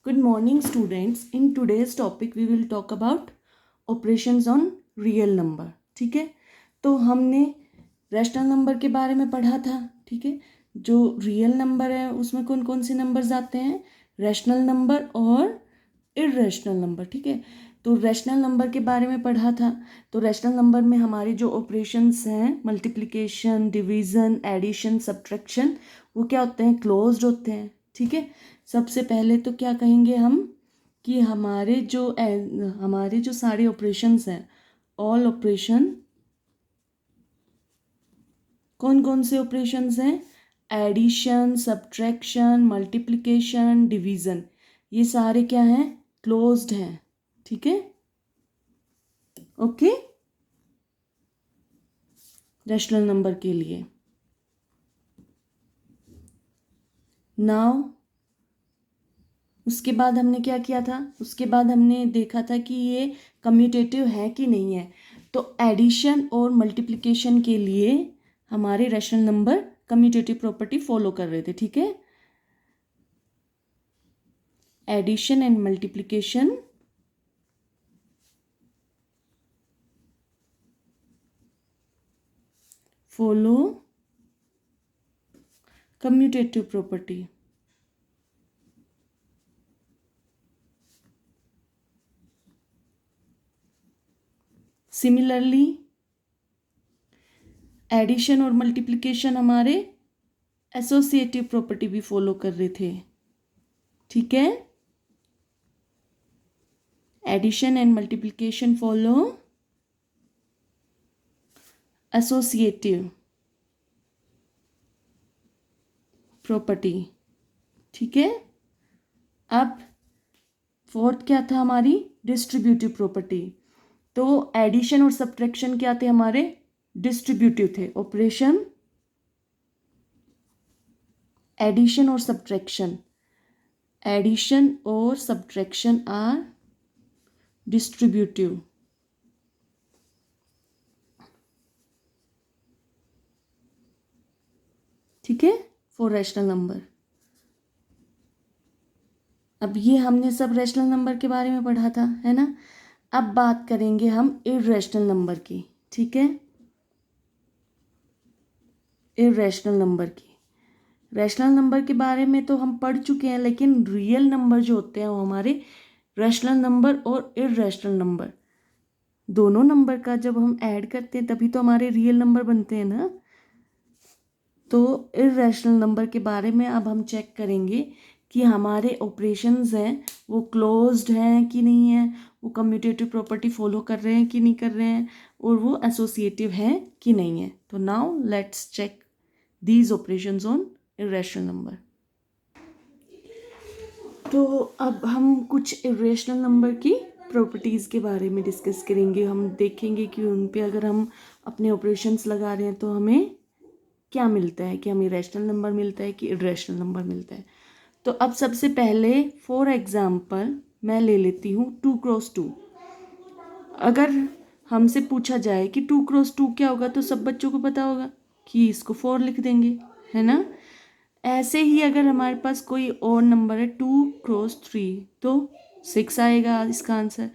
Good morning, students. In today's topic, we will talk about operations on real number. ठीक है, तो हमने rational number के बारे में पढ़ा था. ठीक है, जो रियल नंबर है उसमें कौन कौन से नंबर्स आते हैं, रैशनल नंबर और इर्रेशनल नंबर. ठीक है, तो रैशनल नंबर के बारे में पढ़ा था. तो रैशनल नंबर में हमारे जो ऑपरेशंस हैं, मल्टीप्लिकेशन, डिवीज़न, एडिशन, सब्ट्रैक्शन, वो क्या होते हैं, क्लोज्ड होते हैं. ठीक है, सबसे पहले तो क्या कहेंगे हम कि हमारे जो सारे ऑपरेशंस हैं, ऑल ऑपरेशन, कौन कौन से ऑपरेशंस हैं, एडिशन, सब्ट्रैक्शन, मल्टीप्लिकेशन, डिवीज़न, ये सारे क्या हैं, क्लोज्ड हैं. ठीक है, ओके, रैशनल नंबर के लिए. नाउ उसके बाद हमने क्या किया था, उसके बाद हमने देखा था कि ये कम्यूटेटिव है कि नहीं है. तो एडिशन और मल्टीप्लिकेशन के लिए हमारे rational number commutative property follow कर रहे थे. ठीक है, addition and multiplication follow commutative property. Similarly addition और मल्टीप्लिकेशन हमारे एसोसिएटिव प्रॉपर्टी भी फॉलो कर रहे थे. ठीक है, addition and multiplication follow associative property. ठीक है, अब फोर्थ क्या था हमारी, डिस्ट्रीब्यूटिव प्रॉपर्टी. तो एडिशन और सब्ट्रैक्शन क्या थे हमारे, डिस्ट्रीब्यूटिव थे. ऑपरेशन एडिशन और सब्ट्रैक्शन आर डिस्ट्रीब्यूटिव. ठीक है, फॉर रैशनल नंबर. अब ये हमने सब रैशनल नंबर के बारे में पढ़ा था, है ना. अब बात करेंगे हम इर्रेशनल नंबर की. ठीक है, इर्रेशनल नंबर की. रैशनल नंबर के बारे में तो हम पढ़ चुके हैं, लेकिन रियल नंबर जो होते हैं वो हमारे रैशनल नंबर और इर्रेशनल नंबर दोनों नंबर का जब हम ऐड करते हैं तभी तो हमारे रियल नंबर बनते हैं ना. तो इर्रेशनल नंबर के बारे में अब हम चेक करेंगे कि हमारे ऑपरेशंस हैं वो क्लोज्ड हैं कि नहीं है, वो कम्यूटेटिव प्रॉपर्टी फॉलो कर रहे हैं कि नहीं कर रहे हैं, और वो एसोसिएटिव है कि नहीं है. तो now let's check these operations on irrational number. तो अब हम कुछ इर्रेशनल नंबर की प्रॉपर्टीज़ के बारे में डिस्कस करेंगे. हम देखेंगे कि उन पे अगर हम अपने ऑपरेशंस लगा रहे हैं तो हमें क्या मिलता है, कि हमें रैशनल नंबर मिलता है कि इर्रेशनल नंबर मिलता है. तो अब सबसे पहले फॉर एग्जांपल मैं ले लेती हूँ 2x2. अगर हमसे पूछा जाए कि 2x2 क्या होगा तो सब बच्चों को पता होगा कि इसको 4 लिख देंगे, है ना. ऐसे ही अगर हमारे पास कोई और नंबर है 2x3 तो 6 आएगा इसका आंसर.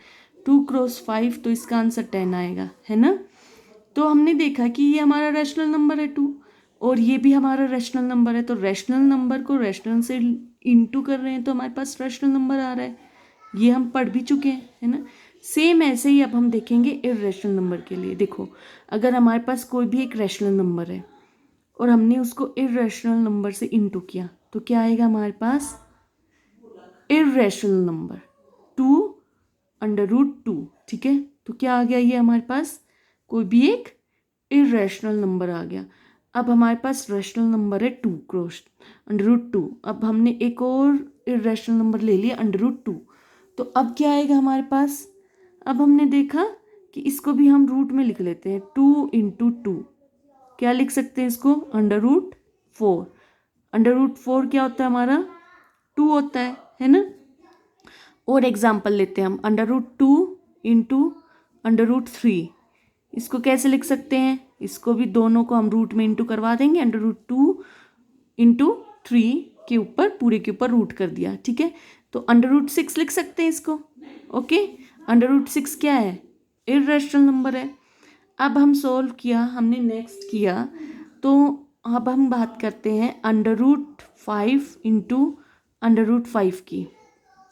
2x5 तो इसका आंसर 10 आएगा, है ना. तो हमने देखा कि ये हमारा रैशनल नंबर है 2 और ये भी हमारा रैशनल नंबर है. तो रैशनल नंबर को रैशनल से इनटू कर रहे हैं तो हमारे पास रैशनल नंबर आ रहा है. ये हम पढ़ भी चुके हैं, है ना. सेम ऐसे ही अब हम देखेंगे इर्रेशनल नंबर के लिए. देखो, अगर हमारे पास कोई भी एक रैशनल नंबर है और हमने उसको इर्रेशनल नंबर से इनटू किया तो क्या आएगा हमारे पास, इर्रेशनल नंबर 2/√2. ठीक है, तो क्या आ गया, ये हमारे पास कोई भी एक इर्रेशनल नंबर आ गया. अब हमारे पास रैशनल नंबर है 2/√2. अब हमने एक और इर्रेशनल नंबर ले लिया √2. तो अब क्या आएगा हमारे पास, अब हमने देखा कि इसको भी हम रूट में लिख लेते हैं. 2 × 2 क्या लिख सकते हैं इसको, √4. √4 क्या होता है हमारा, 2 होता है ना. और एग्जाम्पल लेते हैं हम, √2 × √3. इसको कैसे लिख सकते हैं, इसको भी दोनों को हम रूट में इंटू करवा देंगे. √2 × 3 के ऊपर पूरे के ऊपर रूट कर दिया. ठीक है, तो √6 लिख सकते हैं इसको। ओके, √6 क्या है? इर्रेशनल नंबर है। अब हम सॉल्व किया, हमने नेक्स्ट किया, तो अब हम बात करते हैं √5 इंटू √5 की।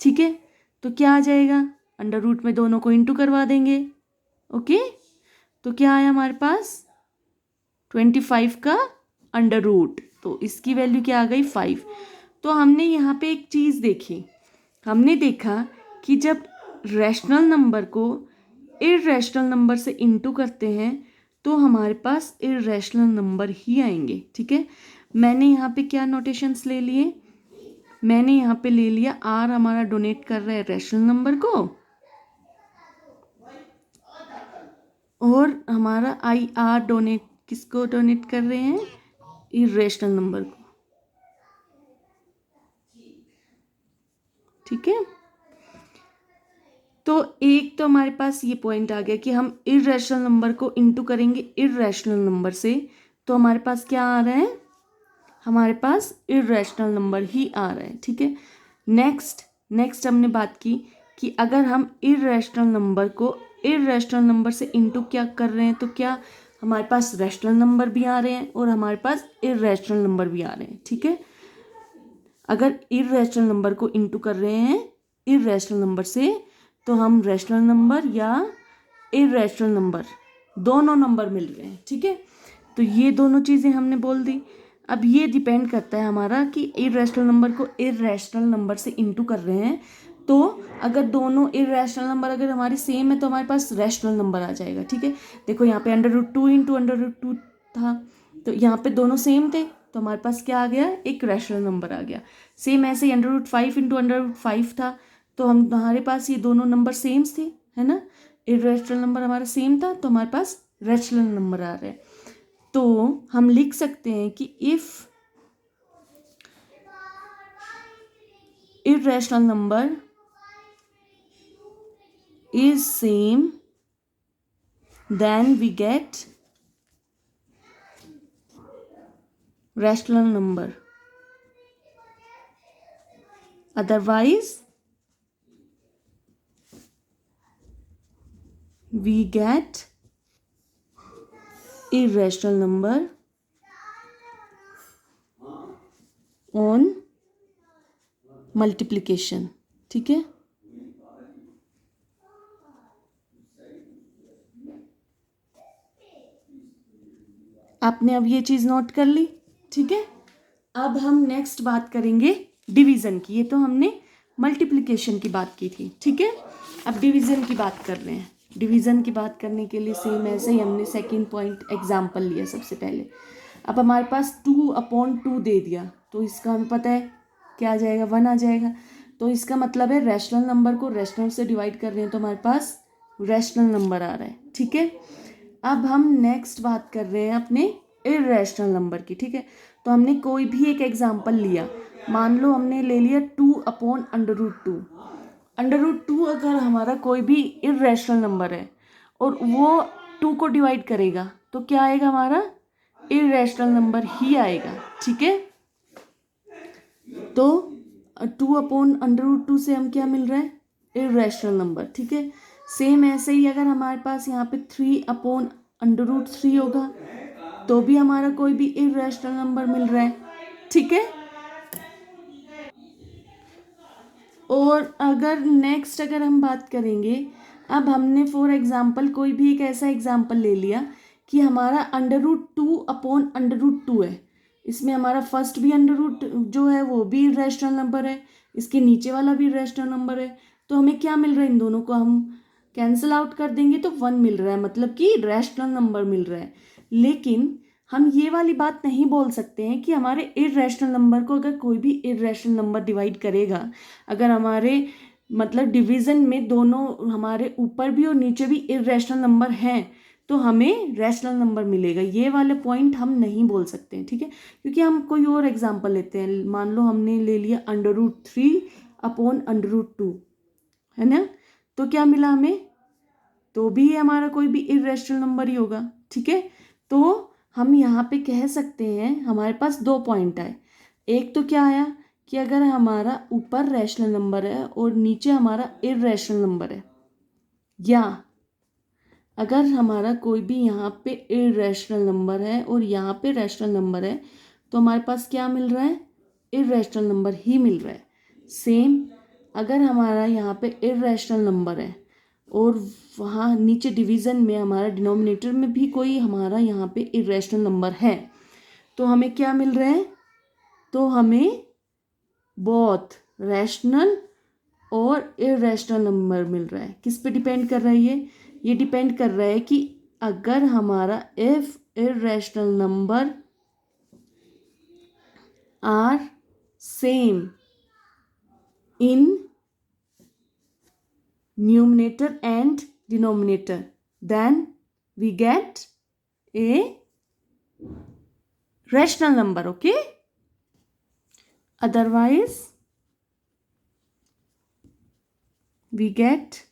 ठीक है, तो क्या आ जाएगा? अंडर रूट में दोनों को इंटू करवा देंगे। ओके, तो क्या आया हमारे पास? 25 का अंडर रूट, तो इसकी वैल्यू क्या आ गई? 5। तो हमने यहाँ पे एक चीज़ देखी, हमने देखा कि जब रैशनल नंबर को इर्रेशनल नंबर से इंटू करते हैं तो हमारे पास इर्रेशनल नंबर ही आएंगे। ठीक है, मैंने यहाँ पे क्या नोटेशंस ले लिए? मैंने यहाँ पे ले लिया आर हमारा डोनेट कर रहा है रैशनल नंबर को, और हमारा आई आर डोनेट किसको डोनेट कर रहे हैं? इर्रेशनल नंबर को। ठीक है, तो एक तो हमारे पास ये पॉइंट आ गया कि हम इर्रेशनल नंबर को इंटू करेंगे इर्रेशनल नंबर से, तो हमारे पास क्या आ रहा है? हमारे पास इर्रेशनल नंबर ही आ रहा है। ठीक है, नेक्स्ट हमने बात की कि अगर हम इर्रेशनल नंबर को इर्रेशनल नंबर से इंटू क्या कर रहे हैं, तो क्या हमारे पास रैशनल नंबर भी आ रहे हैं और हमारे पास इर्रेशनल नंबर भी आ रहे हैं। ठीक है, अगर इर्रेशनल नंबर को इंटू कर रहे हैं इर्रेशनल नंबर से, तो हम रैशनल नंबर या इर्रेशनल नंबर दोनों नंबर मिल रहे हैं। ठीक है, तो ये दोनों चीज़ें हमने बोल दी। अब ये डिपेंड करता है हमारा कि इर्रेशनल नंबर को इर्रेशनल नंबर से इंटू कर रहे हैं, तो अगर दोनों इर्रेशनल नंबर अगर हमारी सेम है तो हमारे पास रैशनल नंबर आ जाएगा। ठीक है, देखो यहाँ पे √2 इंटू √2 था, तो यहाँ पे दोनों सेम थे, तो हमारे पास क्या आ गया? एक रैशनल नंबर आ गया। सेम ऐसे ही √5 इंटू √5 था, तो हमारे पास ये दोनों नंबर सेम थे, है ना? इर्रेशनल नंबर हमारा सेम था, तो हमारे पास रैशनल नंबर आ रहा है। तो हम लिख सकते हैं कि if irrational number is same, then we get rational number. Otherwise, we get irrational number on multiplication. ठीक है, आपने अब ये चीज़ नोट कर ली। ठीक है, अब हम नेक्स्ट बात करेंगे डिवीज़न की। ये तो हमने मल्टीप्लिकेशन की बात की थी। ठीक है, अब डिवीज़न की बात कर रहे हैं। डिवीज़न की बात करने के लिए सेम ऐसे ही हमने सेकंड पॉइंट एग्जाम्पल लिया सबसे पहले। अब हमारे पास 2/2 दे दिया, तो इसका हमें पता है क्या आ जाएगा? 1 आ जाएगा। तो इसका मतलब है रैशनल नंबर को रैशनल से डिवाइड कर रहे हैं तो हमारे पास रैशनल नंबर आ रहा है। ठीक है, अब हम नेक्स्ट बात कर रहे हैं अपने इर्रेशनल नंबर की। ठीक है, तो हमने कोई भी एक एग्जाम्पल लिया, मान लो हमने ले लिया 2/√2। √2 अगर हमारा कोई भी इर्रेशनल नंबर है और वो 2 को डिवाइड करेगा तो क्या आएगा? हमारा इर्रेशनल नंबर ही आएगा। ठीक है, तो 2/√2 से हम क्या मिल रहा है? Irrational number. ठीक है, सेम ऐसे ही अगर हमारे पास यहाँ पे 3/√3 होगा तो भी हमारा कोई भी इर्रेशनल नंबर मिल रहा है। ठीक है, और अगर नेक्स्ट अगर हम बात करेंगे, अब हमने फॉर एग्जांपल कोई भी एक ऐसा एग्जांपल ले लिया कि हमारा √2/√2 है, इसमें हमारा फर्स्ट भी अंडर जो है वो भी रैशनल नंबर है, इसके नीचे वाला भी रैशनल नंबर है, तो हमें क्या मिल रहा है? इन दोनों को हम कैंसिल आउट कर देंगे तो 1 मिल रहा है, मतलब कि रैशनल नंबर मिल रहा है। लेकिन हम ये वाली बात नहीं बोल सकते हैं कि हमारे इर्रेशनल नंबर को अगर कोई भी इर्रेशनल नंबर डिवाइड करेगा, अगर हमारे मतलब डिवीज़न में दोनों हमारे ऊपर भी और नीचे भी इर्रेशनल नंबर हैं तो हमें रैशनल नंबर मिलेगा। ये वाले पॉइंट हम नहीं बोल सकते हैं। ठीक है, क्योंकि हम कोई और एग्जांपल लेते हैं, मान लो हमने ले लिया √3/√2, है ना? तो क्या मिला हमें? तो भी ये हमारा कोई भी इर्रेशनल नंबर ही होगा। ठीक है, तो हम यहाँ पे कह सकते हैं हमारे पास 2 पॉइंट आए। एक तो क्या आया कि अगर हमारा ऊपर रैशनल नंबर है और नीचे हमारा इररेशनल नंबर है, या अगर हमारा कोई भी यहाँ पे इररेशनल नंबर है और यहाँ पे रैशनल नंबर है, तो हमारे पास क्या मिल रहा है? इररेशनल नंबर ही मिल रहा है। सेम अगर हमारा यहाँ पे इररेशनल नंबर है और वहाँ नीचे डिवीज़न में हमारा डिनोमिनेटर में भी कोई हमारा यहाँ पे इररेशनल नंबर है, तो हमें क्या मिल रहा है? तो हमें बोथ रैशनल और इररेशनल नंबर मिल रहा है। किस पे डिपेंड कर रहा है ये डिपेंड कर रहा है कि अगर हमारा if irrational number are same in numerator and denominator, then we get a rational number. Okay, otherwise we get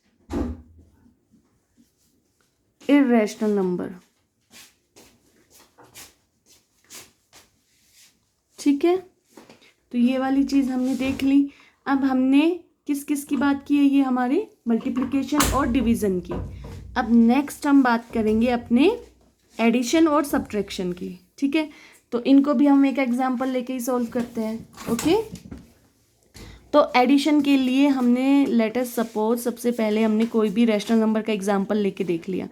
irrational number. ठीक है, तो ये वाली चीज़ हमने देख ली। अब हमने किस किस की बात की है? ये हमारे मल्टीप्लिकेशन और डिवीज़न की। अब नेक्स्ट हम बात करेंगे अपने एडिशन और सब्ट्रैक्शन की। ठीक है, तो इनको भी हम एक एग्जांपल लेके ही सॉल्व करते हैं। ओके, तो एडिशन के लिए हमने लेट अस सपोज सबसे पहले हमने कोई भी रैशनल नंबर का एग्जांपल लेके देख लिया।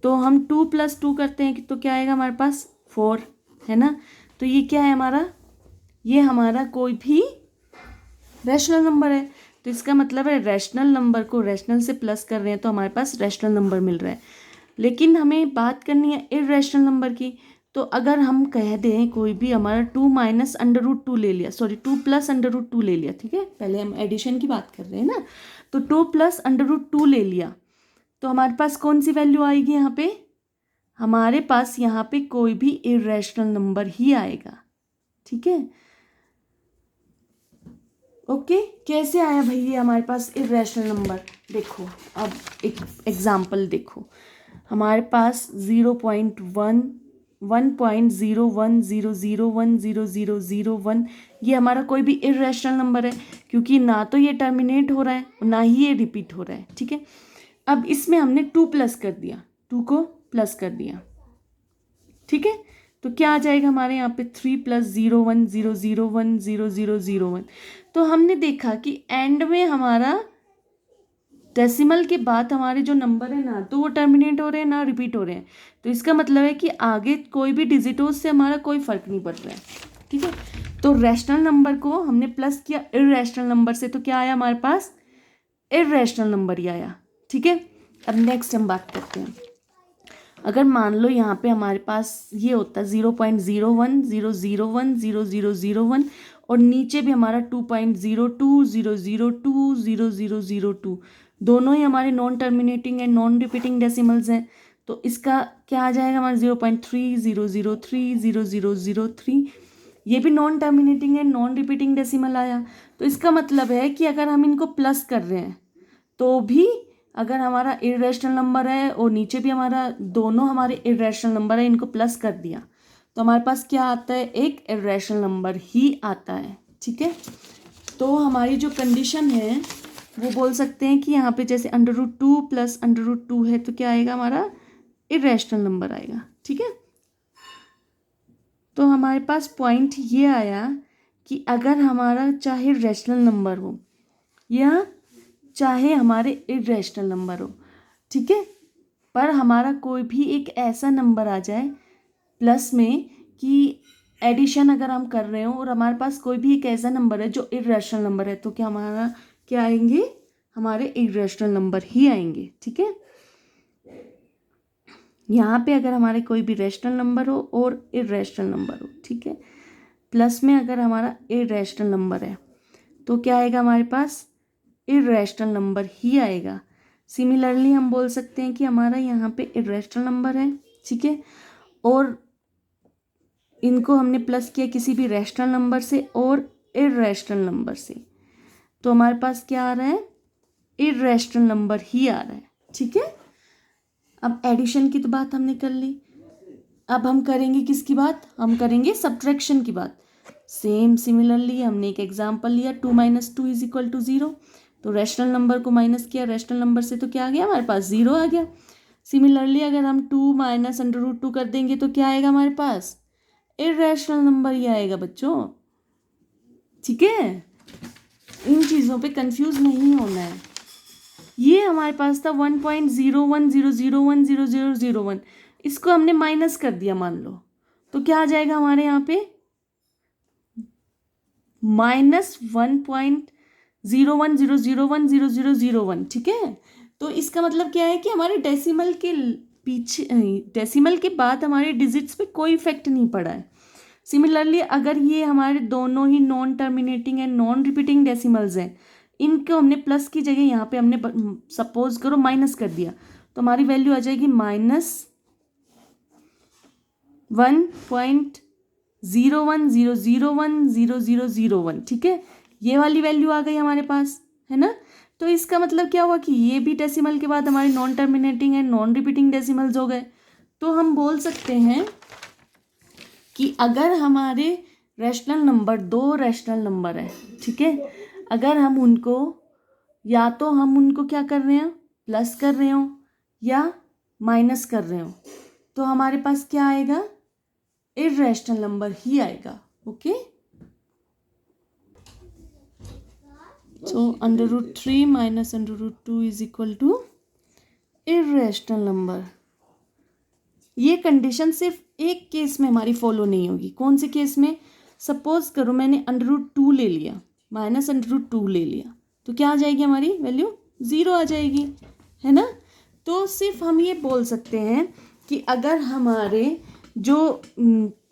तो हम 2 + 2 करते हैं तो क्या आएगा हमारे पास? 4, है ना। तो ये क्या है हमारा? ये हमारा कोई भी रैशनल नंबर है, तो इसका मतलब है रैशनल नंबर को रैशनल से प्लस कर रहे हैं तो हमारे पास रैशनल नंबर मिल रहा है। लेकिन हमें बात करनी है इररेशनल नंबर की। तो अगर हम कह दें कोई भी हमारा 2 - √2 ले लिया, सॉरी 2 + √2 ले लिया, ठीक है, पहले हम एडिशन की बात कर रहे हैं ना, तो 2 + √2 ले लिया, तो हमारे पास कौन सी वैल्यू आएगी यहाँ पे? हमारे पास यहाँ पे कोई भी इररेशनल नंबर ही आएगा। ठीक है, ओके। कैसे आया भाई ये हमारे पास इररेशनल नंबर? देखो, अब एक एग्जांपल देखो, हमारे पास 0.1, 1.010010001 ये हमारा कोई भी इररेशनल नंबर है, क्योंकि ना तो ये टर्मिनेट हो रहा है ना ही ये रिपीट हो रहा है। ठीक है, अब इसमें हमने 2 प्लस कर दिया, 2 को प्लस कर दिया। ठीक है, तो क्या आ जाएगा हमारे यहाँ पे? 3 + 010010001। तो हमने देखा कि एंड में हमारा डेसिमल के बाद हमारे जो नंबर है ना तो वो टर्मिनेट हो रहे हैं ना रिपीट हो रहे हैं, तो इसका मतलब है कि आगे कोई भी डिजिटोज से हमारा कोई फर्क नहीं पड़ रहा है। ठीक है, तो रैशनल नंबर को हमने प्लस किया इररेशनल नंबर से, तो क्या आया हमारे पास? इररेशनल नंबर ही आया। ठीक है, अब नेक्स्ट हम बात करते हैं। अगर मान लो यहाँ पे हमारे पास ये होता 0.0100100001 और नीचे भी हमारा 2.0200200002, दोनों ही हमारे non terminating and non repeating decimals हैं, तो इसका क्या आ जाएगा हमारा? 0.30030003। ये भी non terminating and non repeating decimal आया, तो इसका मतलब है कि अगर हम इनको प्लस कर रहे हैं तो भी अगर हमारा इररेशनल नंबर है और नीचे भी हमारा दोनों हमारे इररेशनल नंबर है, इनको प्लस कर दिया तो हमारे पास क्या आता है? एक इररेशनल नंबर ही आता है। ठीक है, तो हमारी जो कंडीशन है वो बोल सकते हैं कि यहाँ पे जैसे √2 + √2 है तो क्या आएगा हमारा? इररेशनल नंबर आएगा। ठीक है, तो हमारे पास पॉइंट ये आया कि अगर हमारा चाहे रैशनल नंबर हो या चाहे हमारे इररेशनल नंबर हो, ठीक है, पर हमारा कोई भी एक ऐसा नंबर आ जाए प्लस में कि एडिशन अगर हम कर रहे हो और हमारे पास कोई भी एक ऐसा नंबर है जो इररेशनल नंबर है, तो क्या हमारा क्या आएंगे? हमारे इररेशनल नंबर ही आएंगे। ठीक है, यहाँ पे अगर हमारे कोई भी रैशनल नंबर हो और इररेशनल नंबर हो, ठीक है, प्लस में अगर हमारा इररेशनल नंबर है तो क्या आएगा हमारे पास? इररेशनल नंबर ही आएगा। सिमिलरली हम बोल सकते हैं कि हमारा यहाँ पे इररेशनल नंबर है, ठीक है, और इनको हमने प्लस किया किसी भी रैशनल नंबर से और इररेशनल नंबर से, तो हमारे पास क्या आ रहा है? इररेशनल नंबर ही आ रहा है। ठीक है, अब एडिशन की तो बात हमने कर ली, अब हम करेंगे किसकी बात? हम करेंगे सब्ट्रैक्शन की बात। सेम सिमिलरली हमने एक एग्जांपल लिया 2 - 2 = 0, तो रैशनल नंबर को माइनस किया रैशनल नंबर से तो क्या आ गया हमारे पास 0 आ गया। सिमिलरली अगर हम 2 - √2 कर देंगे तो क्या आएगा हमारे पास, इर्रेशनल नंबर ही आएगा बच्चों। ठीक है, इन चीज़ों पे कंफ्यूज नहीं होना है। ये हमारे पास था 1.0100100001, इसको हमने माइनस कर दिया मान लो, तो क्या आ जाएगा हमारे यहाँ पे -1.0100100001। ठीक है, तो इसका मतलब क्या है कि हमारे डेसिमल के पीछे, डेसिमल के बाद हमारे डिजिट्स पे कोई इफेक्ट नहीं पड़ा है। सिमिलरली अगर ये हमारे दोनों ही non terminating and non repeating decimals हैं, इनको हमने प्लस की जगह यहाँ पे हमने सपोज करो माइनस कर दिया, तो हमारी वैल्यू आ जाएगी -1.0100100001। ठीक है, ये वाली वैल्यू आ गई हमारे पास, है ना। तो इसका मतलब क्या हुआ कि ये भी डेसिमल के बाद हमारे non terminating and non repeating decimals हो गए। तो हम बोल सकते हैं कि अगर हमारे रैशनल नंबर, दो रैशनल नंबर है, ठीक है, अगर हम उनको या तो हम उनको क्या कर रहे हैं, प्लस कर रहे हो या माइनस कर रहे हो, तो हमारे पास क्या आएगा, इर्रेशनल नंबर ही आएगा। ओके, सो √3 - √2 = इर्रेशनल नंबर। ये कंडीशन सिर्फ एक केस में हमारी फॉलो नहीं होगी। कौन से केस में, सपोज करो मैंने √2 ले लिया -√2 ले लिया, तो क्या आ जाएगी हमारी वैल्यू 0 आ जाएगी, है ना। तो सिर्फ हम ये बोल सकते हैं कि अगर हमारे जो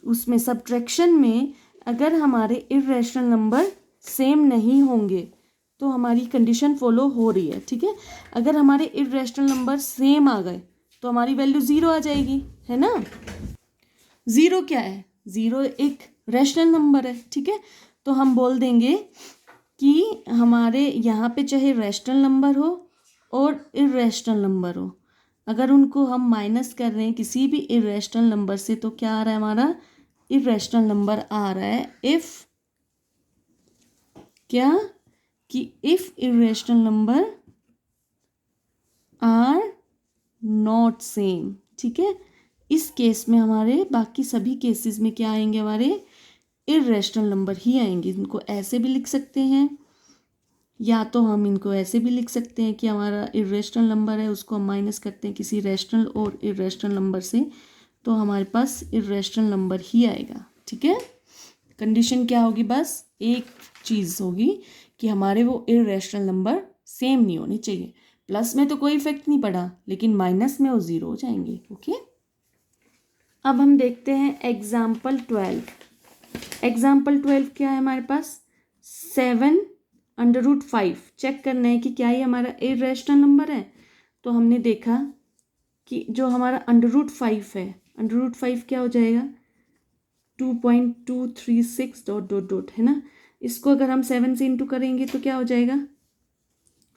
उसमें सब्ट्रैक्शन में अगर हमारे इर्रेशनल नंबर सेम नहीं होंगे तो हमारी कंडीशन फॉलो हो रही है। ठीक है, अगर हमारे इर्रेशनल नंबर सेम आ गए तो हमारी वैल्यू 0 आ जाएगी, है ना। 0 क्या है, 0 एक रैशनल नंबर है। ठीक है, तो हम बोल देंगे कि हमारे यहाँ पे चाहे रैशनल नंबर हो और इर्रेशनल नंबर हो, अगर उनको हम माइनस कर रहे हैं किसी भी इर्रेशनल नंबर से, तो क्या आ रहा है हमारा इर्रेशनल नंबर आ रहा है इफ़ क्या, कि if irrational number are not same. ठीक है, इस केस में हमारे बाकी सभी केसेस में क्या आएंगे, हमारे इर्रेशनल नंबर ही आएंगे। इनको ऐसे भी लिख सकते हैं या तो हम इनको ऐसे भी लिख सकते हैं कि हमारा इर्रेशनल नंबर है, उसको हम माइनस करते हैं किसी रैशनल और इर्रेशनल नंबर से, तो हमारे पास इर्रेशनल नंबर ही आएगा। ठीक है, कंडीशन क्या होगी, बस एक चीज़ होगी कि हमारे वो इर्रेशनल नंबर सेम नहीं होने चाहिए। प्लस में तो कोई इफेक्ट नहीं पड़ा, लेकिन माइनस में वो 0 हो जाएंगे। ओके, अब हम देखते हैं एग्जाम्पल 12। एग्जाम्पल 12 क्या है हमारे पास, 7√5। चेक करना है कि क्या ये हमारा इर्रेशनल नंबर है। तो हमने देखा कि जो हमारा √5 है, √5 क्या हो जाएगा 2.236 ... है ना। इसको अगर हम 7 से इंटू करेंगे तो क्या हो जाएगा,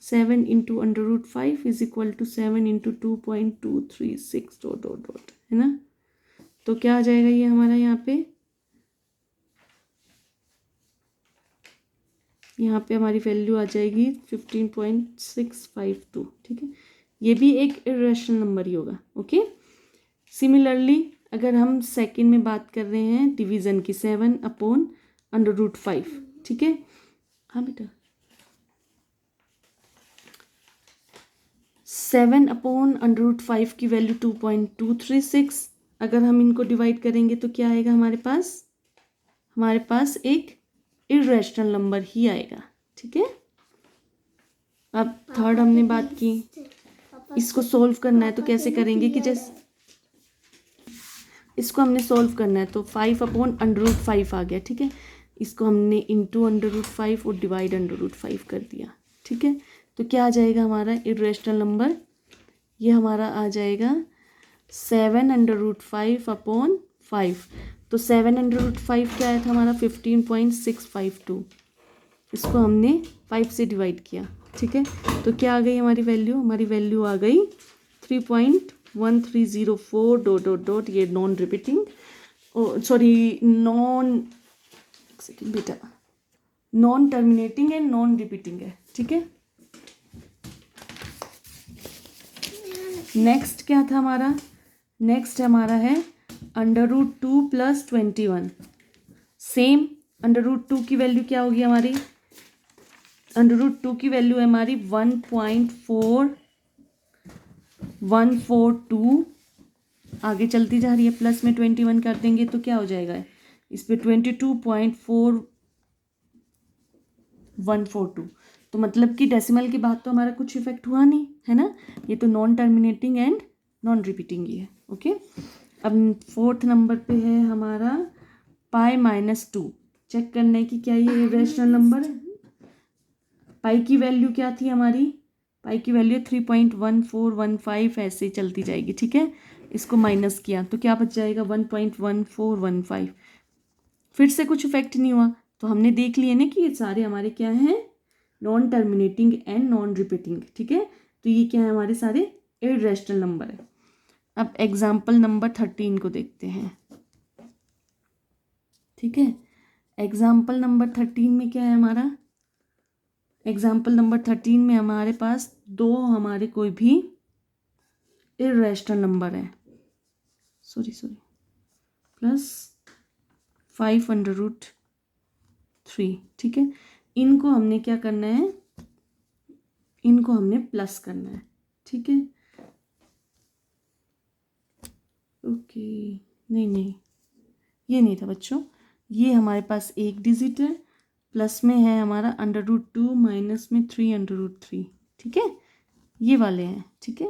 7 × √5 = 7 × 2.236 ... है ना। तो क्या आ जाएगा ये हमारा यहाँ पे हमारी वैल्यू आ जाएगी 15.652। ठीक है, ये भी एक इर्रेशनल नंबर ही होगा। ओके, सिमिलरली अगर हम सेकंड में बात कर रहे हैं डिवीज़न की, 7/√5। ठीक है, हाँ बेटा, 7/√5 की वैल्यू 2.236। अगर हम इनको डिवाइड करेंगे तो क्या आएगा हमारे पास एक इर्रेशनल नंबर ही आएगा। ठीक है, अब थर्ड हमने बात की, इसको सोल्व करना है तो कैसे करेंगे कि जैसे इसको हमने सोल्व करना है तो 5/√5 आ गया। ठीक है, इसको हमने इंटू √5 और डिवाइड √5 कर दिया। ठीक है, तो क्या आ जाएगा हमारा इर्रेशनल नंबर, ये हमारा आ जाएगा 7/5/5। तो 7/5 क्या आया था हमारा 15.652। इसको हमने 5 से डिवाइड किया। ठीक है, तो क्या आ गई हमारी वैल्यू आ गई 3.1304 ... ये non repeating, sorry non second बेटा, non terminating and non repeating है, ठीक है। नेक्स्ट क्या था हमारा, नेक्स्ट हमारा है √2 + 21। सेम √2 की वैल्यू क्या होगी हमारी, √2 की वैल्यू है हमारी 1.4142, आगे चलती जा रही है, प्लस में 21 कर देंगे तो क्या हो जाएगा इस पर 22.4142। तो मतलब कि डेसिमल के बाद तो हमारा कुछ इफेक्ट हुआ नहीं है ना, ये तो non terminating and non repeating ही है, ओके। अब फोर्थ नंबर पे है हमारा π-2, चेक करने की क्या ये इरेशनल नंबर है। पाई की वैल्यू क्या थी हमारी, पाई की वैल्यू 3.1415, ऐसे चलती जाएगी, ठीक है। इसको माइनस किया तो क्या बच जाएगा 1.1415। फिर से कुछ इफेक्ट नहीं हुआ, तो हमने देख लिया ना कि ये सारे हमारे क्या हैं, non terminating and non repeating, ठीक है। तो ये क्या है, हमारे सारे इरेशनल नंबर है। अब एग्जाम्पल नंबर 13 को देखते हैं, ठीक है। एग्जाम्पल नंबर 13 में क्या है हमारा, एग्जाम्पल नंबर 13 में हमारे पास दो हमारे कोई भी इरेशनल नंबर है, सॉरी +5√3, ठीक है। इनको हमने क्या करना है, इनको हमने प्लस करना है, ठीक है। ओके, नहीं ये नहीं था बच्चों, ये हमारे पास एक डिजिट है, प्लस में है हमारा √2 माइनस में 3√3, ठीक है, ये वाले हैं, ठीक है।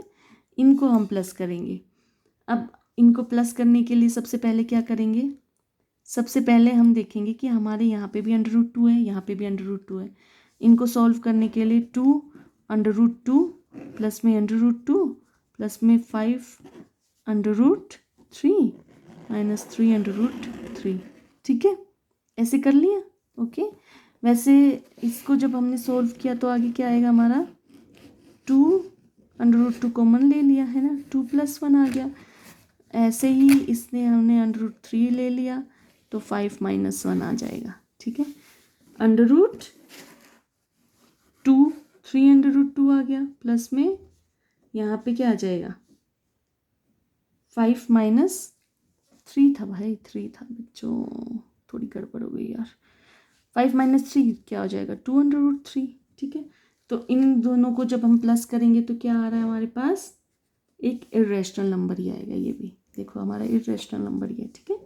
इनको हम प्लस करेंगे। अब इनको प्लस करने के लिए सबसे पहले क्या करेंगे, सबसे पहले हम देखेंगे कि हमारे यहाँ पे भी √2 है, यहाँ पे भी √2 है। इनको सॉल्व करने के लिए 2 √2 प्लस में √2 प्लस में 5√3 माइनस 3√3, ठीक है, ऐसे कर लिया, ओके। वैसे इसको जब हमने सॉल्व किया तो आगे क्या आएगा हमारा, 2 √2 कॉमन ले लिया है ना, 2 + 1 आ गया। ऐसे ही इसने हमने √3 ले लिया तो 5 - 1 आ जाएगा, ठीक है। √2 3√2 आ गया, प्लस में यहाँ पे क्या आ जाएगा 5 - 3 था भाई, 3 था बच्चों, थोड़ी गड़बड़ हो गई यार। 5 - 3 क्या हो जाएगा 2√3, ठीक है। तो इन दोनों को जब हम प्लस करेंगे तो क्या आ रहा है हमारे पास, एक इरेशनल नंबर ही आएगा, ये भी देखो हमारा इरेशनल नंबर ही है, ठीक है।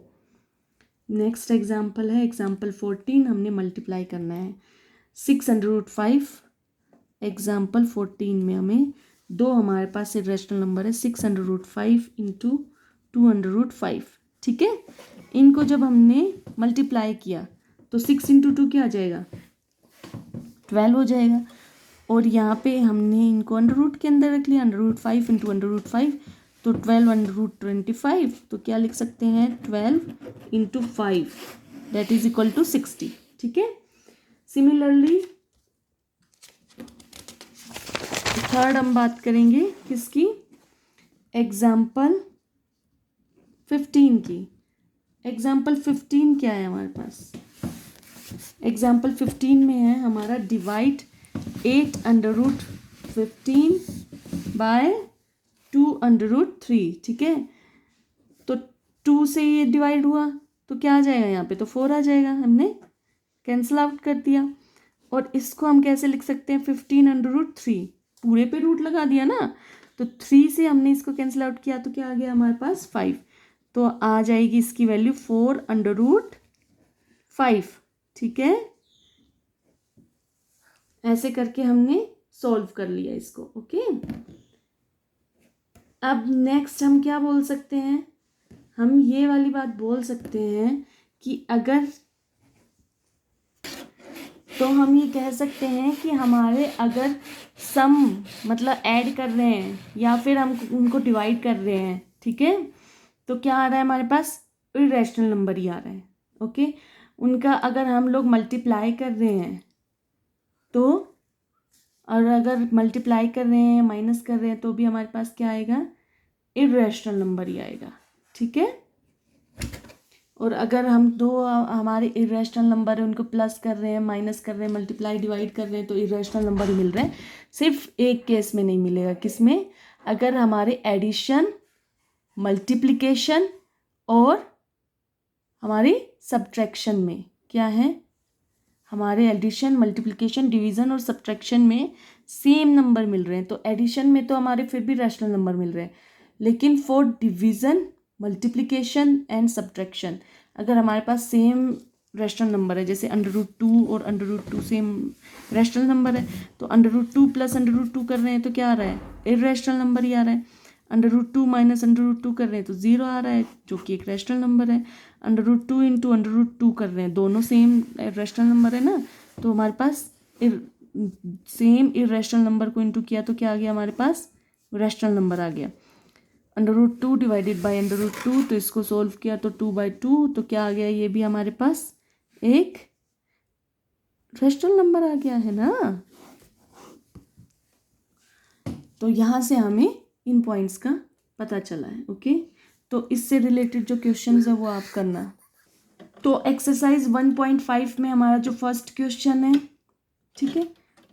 नेक्स्ट एग्जाम्पल है एग्जाम्पल 14, हमने मल्टीप्लाई करना है 6√5। एग्जाम्पल 14 में हमें दो हमारे पास इरेशनल नंबर है 6√5 × 2√5, ठीक है। इनको जब हमने मल्टीप्लाई किया तो 6 × 2 क्या आ जाएगा 12 हो जाएगा, और यहाँ पे हमने इनको √ के अंदर रख लिया, √5 × √5 तो 12 √25, तो क्या लिख सकते हैं 12 × 5 दैट इज इक्वल टू 60, ठीक है। सिमिलरली थर्ड हम बात करेंगे किसकी, एग्जाम्पल 15 की। एग्जाम्पल 15 क्या है हमारे पास, एग्जाम्पल 15 में है हमारा डिवाइड 8 √15 बाय 2√3, ठीक है। तो 2 से ये डिवाइड हुआ तो क्या आ जाएगा, यहाँ पे तो 4 आ जाएगा, हमने कैंसिल आउट कर दिया। और इसको हम कैसे लिख सकते हैं 15√3, पूरे पे रूट लगा दिया ना, तो 3 से हमने इसको कैंसिल आउट किया तो क्या आ गया हमारे पास 5, तो आ जाएगी इसकी वैल्यू 4√5, ठीक है। ऐसे करके हमने सॉल्व कर लिया इसको, ओके। अब नेक्स्ट हम क्या बोल सकते हैं, हम ये वाली बात बोल सकते हैं कि अगर, तो हम ये कह सकते हैं कि हमारे अगर सम मतलब ऐड कर रहे हैं या फिर हम उनको डिवाइड कर रहे हैं, ठीक है, तो क्या आ रहा है हमारे पास इरेशनल नंबर ही आ रहा है, ओके। उनका अगर हम लोग मल्टीप्लाई कर रहे हैं तो, और अगर मल्टीप्लाई कर रहे हैं माइनस कर रहे हैं तो भी हमारे पास क्या आएगा इरेशनल नंबर ही आएगा, ठीक है। और अगर हम दो हमारे इरेशनल नंबर है उनको प्लस कर रहे हैं, माइनस कर रहे हैं, मल्टीप्लाई डिवाइड कर रहे हैं तो इरेशनल नंबर ही मिल रहे हैं। सिर्फ एक केस में नहीं मिलेगा, किसमें? अगर हमारे एडिशन, मल्टीप्लिकेशन और हमारी सब्ट्रैक्शन में, क्या है, हमारे एडिशन, मल्टीप्लिकेशन, डिवीज़न और सब्ट्रैक्शन में सेम नंबर मिल रहे हैं तो एडिशन में तो हमारे फिर भी रैशनल नंबर मिल रहे हैं, लेकिन for division, multiplication and subtraction अगर हमारे पास सेम रैशनल नंबर है, जैसे √2 और √2 सेम रैशनल नंबर है, तो √2 प्लस √2 कर रहे हैं तो क्या आ रहा है? इर्रेशनल नंबर ही आ रहा है। √2 माइनस √2 कर रहे हैं तो 0 आ रहा है, जो कि एक रैशनल नंबर है। √2 इंटू √2 कर रहे हैं, दोनों सेम रैशनल नंबर है ना, तो हमारे पास सेम इर्रेशनल नंबर को इंटू किया तो क्या आ गया हमारे पास? रैशनल नंबर आ गया। √2 डिवाइडेड बाई √2, तो इसको सोल्व किया तो 2/2, तो क्या आ गया? ये भी हमारे पास एक रैशनल नंबर आ गया है ना। तो यहाँ से हमें इन पॉइंट्स का पता चला है। ओके, तो इससे रिलेटेड जो क्वेश्चंस है वो आप करना। तो एक्सरसाइज 1.5 में हमारा जो फर्स्ट क्वेश्चन है, ठीक है,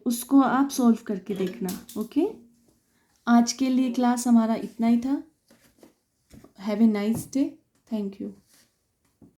उसको आप सॉल्व करके देखना। ओके, आज के लिए क्लास हमारा इतना ही था। Have a nice day, thank you.